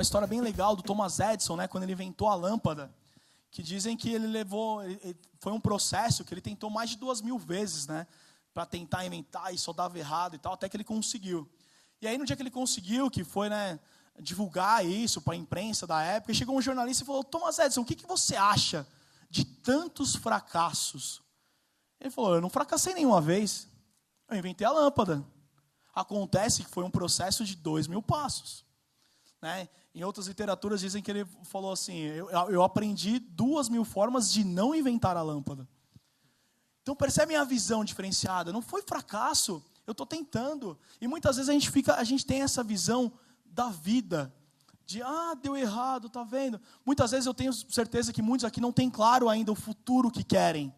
história bem legal do Thomas Edison, né, quando ele inventou a lâmpada, que dizem que foi um processo que ele tentou mais de 2.000 vezes, né, para tentar inventar e só dava errado e tal, até que ele conseguiu. E aí no dia que ele conseguiu, que foi, né, divulgar isso para a imprensa da época, chegou um jornalista e falou: Thomas Edison, o que você acha de tantos fracassos? Ele falou: eu não fracassei nenhuma vez, eu inventei a lâmpada. Acontece que foi um processo de 2.000 passos. Né? Em outras literaturas dizem que ele falou assim: eu aprendi 2.000 formas de não inventar a lâmpada. Então percebem a visão diferenciada, não foi fracasso, eu estou tentando. E muitas vezes a gente tem essa visão da vida, de deu errado, tá vendo? Muitas vezes eu tenho certeza que muitos aqui não têm claro ainda o futuro que querem.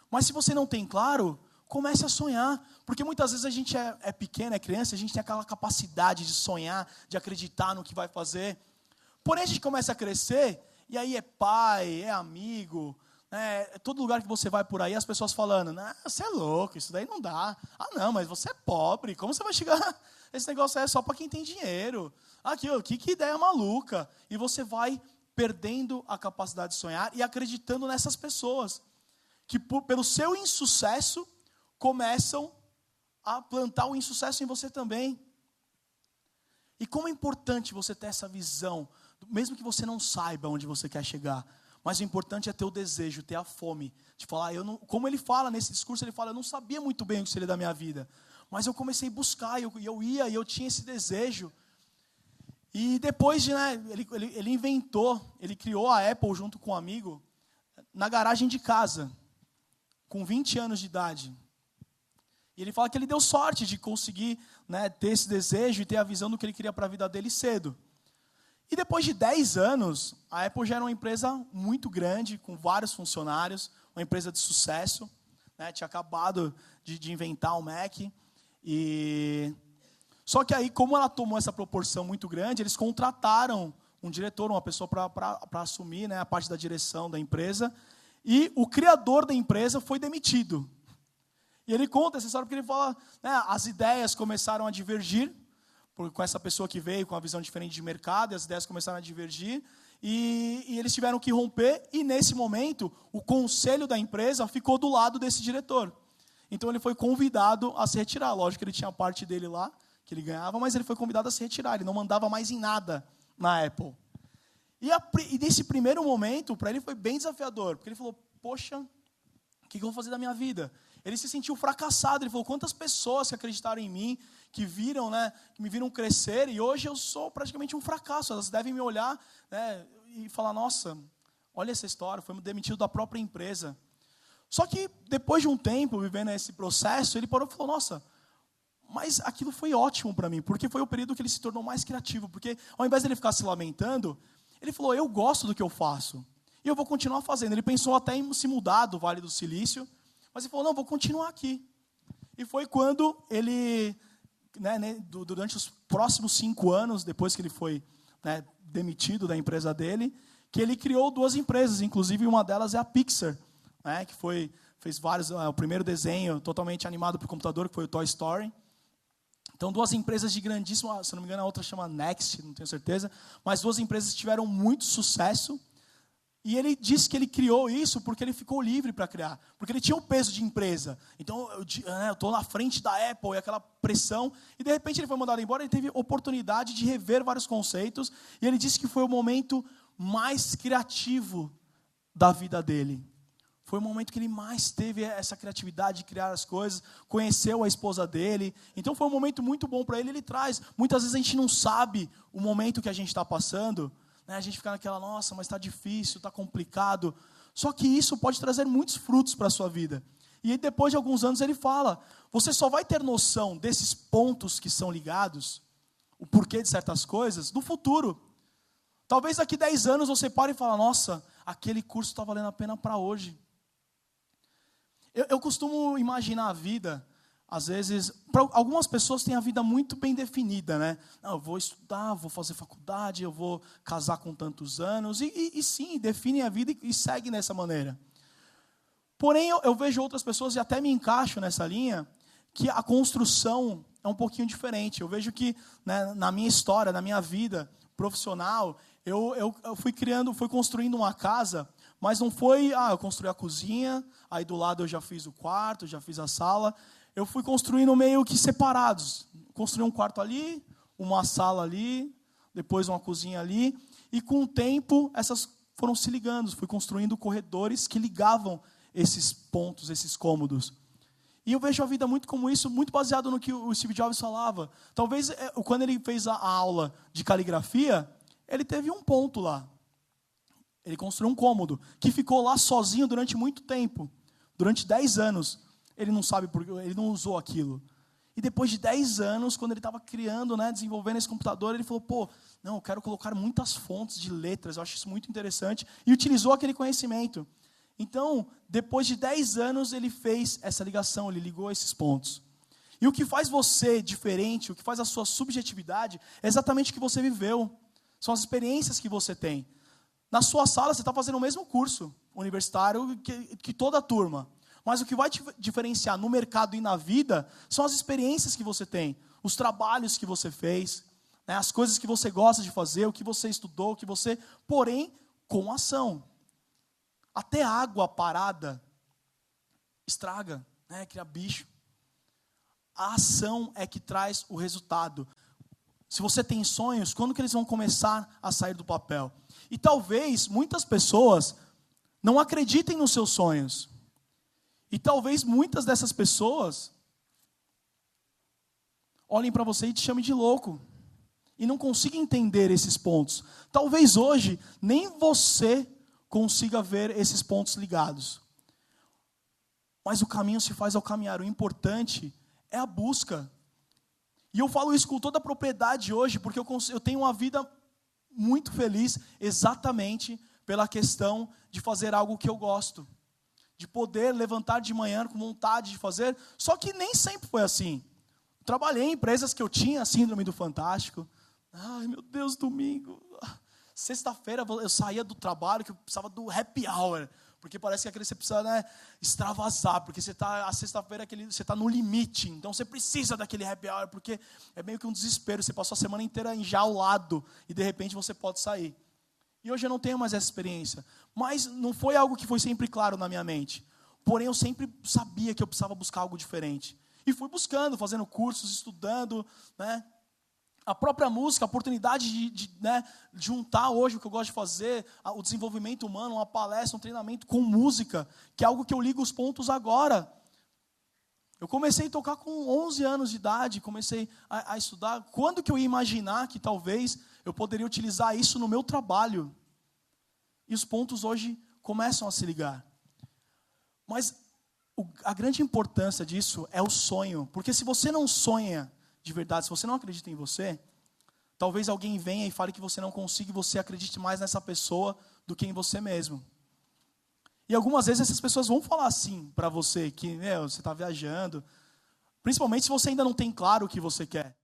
Mas se você não tem claro, comece a sonhar, porque muitas vezes a gente é pequeno, é criança, a gente tem aquela capacidade de sonhar, de acreditar no que vai fazer. Porém a gente começa a crescer, e aí é pai, é amigo, né, todo lugar que você vai por aí, as pessoas falando: não, você é louco, isso daí não dá. Não, mas você é pobre, como você vai chegar? Esse negócio é só para quem tem dinheiro. Que ideia maluca. E você vai perdendo a capacidade de sonhar e acreditando nessas pessoas, que pelo seu insucesso, começam a plantar o insucesso em você também. E como é importante você ter essa visão, mesmo que você não saiba onde você quer chegar, mas o importante é ter o desejo, ter a fome, de falar, como ele fala nesse discurso, ele fala: eu não sabia muito bem o que seria da minha vida, mas eu comecei a buscar, e eu tinha esse desejo. E depois ele inventou, ele criou a Apple junto com um amigo, na garagem de casa, com 20 anos de idade. E ele fala que ele deu sorte de conseguir, né, ter esse desejo e ter a visão do que ele queria para a vida dele cedo. E depois de 10 anos, a Apple já era uma empresa muito grande, com vários funcionários, uma empresa de sucesso, né, tinha acabado de inventar o Mac. Só que aí, como ela tomou essa proporção muito grande, eles contrataram um diretor, uma pessoa para assumir, né, a parte da direção da empresa, e o criador da empresa foi demitido. E ele conta essa história porque ele fala, né, as ideias começaram a divergir, com essa pessoa que veio com uma visão diferente de mercado, e as ideias começaram a divergir, e eles tiveram que romper, e nesse momento, o conselho da empresa ficou do lado desse diretor. Então ele foi convidado a se retirar. Lógico que ele tinha a parte dele lá, que ele ganhava, mas ele foi convidado a se retirar, ele não mandava mais em nada na Apple. E nesse primeiro momento, para ele foi bem desafiador, porque ele falou: poxa, o que eu vou fazer da minha vida? Ele se sentiu fracassado, ele falou: quantas pessoas que acreditaram em mim, que viram, né, que me viram crescer, e hoje eu sou praticamente um fracasso. Elas devem me olhar, né, e falar: nossa, olha essa história, foi demitido da própria empresa. Só que depois de um tempo, vivendo esse processo, ele parou e falou: nossa, mas aquilo foi ótimo para mim, porque foi o período que ele se tornou mais criativo, porque ao invés de ele ficar se lamentando, ele falou: eu gosto do que eu faço, e eu vou continuar fazendo. Ele pensou até em se mudar do Vale do Silício, mas ele falou: não, vou continuar aqui. E foi quando ele, né, durante os próximos 5 anos, depois que ele foi, né, demitido da empresa dele, que ele criou 2 empresas, inclusive uma delas é a Pixar, né, que fez vários, o primeiro desenho totalmente animado por computador, que foi o Toy Story. Então, 2 empresas de grandíssimo, se não me engano, a outra chama Next, não tenho certeza, mas 2 empresas tiveram muito sucesso. E ele disse que ele criou isso porque ele ficou livre para criar, porque ele tinha o peso de empresa. Então, eu estou na frente da Apple, e aquela pressão, e de repente ele foi mandado embora, ele teve oportunidade de rever vários conceitos, e ele disse que foi o momento mais criativo da vida dele. Foi o momento que ele mais teve essa criatividade de criar as coisas, conheceu a esposa dele. Então foi um momento muito bom para ele. Ele traz, muitas vezes a gente não sabe o momento que a gente está passando, né? A gente fica naquela: nossa, mas está difícil, está complicado. Só que isso pode trazer muitos frutos para a sua vida. E aí, depois de alguns anos ele fala: você só vai ter noção desses pontos que são ligados, o porquê de certas coisas, no futuro. Talvez daqui 10 anos você pare e fale: nossa, aquele curso está valendo a pena para hoje. Eu costumo imaginar a vida, às vezes, para algumas pessoas têm a vida muito bem definida, né? Não, eu vou estudar, vou fazer faculdade, eu vou casar com tantos anos, e sim, definem a vida e seguem dessa maneira. Porém, eu vejo outras pessoas, e até me encaixo nessa linha, que a construção é um pouquinho diferente. Eu vejo que, né, na minha história, na minha vida, profissional, eu fui construindo uma casa, mas não foi, eu construí a cozinha, aí do lado eu já fiz o quarto, já fiz a sala. Eu fui construindo meio que separados. Construí um quarto ali, uma sala ali, depois uma cozinha ali. E com o tempo, essas foram se ligando. Fui construindo corredores que ligavam esses pontos, esses cômodos. E eu vejo a vida muito como isso, muito baseado no que o Steve Jobs falava. Talvez, quando ele fez a aula de caligrafia, ele teve um ponto lá. Ele construiu um cômodo, que ficou lá sozinho durante muito tempo. Durante 10 anos. Ele não sabe porque ele não usou aquilo. E depois de 10 anos, quando ele estava criando, desenvolvendo esse computador, ele falou, não, eu quero colocar muitas fontes de letras, eu acho isso muito interessante. E utilizou aquele conhecimento. Então, depois de 10 anos, ele fez essa ligação, ele ligou esses pontos. E o que faz você diferente, o que faz a sua subjetividade, é exatamente o que você viveu. São as experiências que você tem. Na sua sala, você está fazendo o mesmo curso universitário que toda a turma. Mas o que vai te diferenciar no mercado e na vida são as experiências que você tem, os trabalhos que você fez, as coisas que você gosta de fazer, o que você estudou, porém, com ação. Até água parada estraga, cria bicho. A ação é que traz o resultado. Se você tem sonhos, quando que eles vão começar a sair do papel? E talvez muitas pessoas não acreditem nos seus sonhos. E talvez muitas dessas pessoas olhem para você e te chamem de louco. E não consigam entender esses pontos. Talvez hoje nem você consiga ver esses pontos ligados. Mas o caminho se faz ao caminhar. O importante é a busca. E eu falo isso com toda a propriedade hoje, porque eu tenho uma vida muito feliz exatamente pela questão de fazer algo que eu gosto. De poder levantar de manhã com vontade de fazer, só que nem sempre foi assim. Eu trabalhei em empresas que eu tinha a síndrome do fantástico. Ai, meu Deus, domingo. Sexta-feira eu saía do trabalho que eu precisava do happy hour, porque parece que você precisa extravasar, porque a sexta-feira você está no limite, então você precisa daquele happy hour, porque é meio que um desespero, você passou a semana inteira enjaulado, e de repente você pode sair. E hoje eu não tenho mais essa experiência. Mas não foi algo que foi sempre claro na minha mente. Porém, eu sempre sabia que eu precisava buscar algo diferente. E fui buscando, fazendo cursos, estudando. A própria música, a oportunidade de juntar hoje o que eu gosto de fazer, o desenvolvimento humano, uma palestra, um treinamento com música, que é algo que eu ligo os pontos agora. Eu comecei a tocar com 11 anos de idade, comecei a estudar. Quando que eu ia imaginar que talvez eu poderia utilizar isso no meu trabalho? E os pontos hoje começam a se ligar. Mas a grande importância disso é o sonho. Porque se você não sonha de verdade, se você não acredita em você, talvez alguém venha e fale que você não consiga e você acredite mais nessa pessoa do que em você mesmo. E algumas vezes essas pessoas vão falar assim para você, que você está viajando. Principalmente se você ainda não tem claro o que você quer.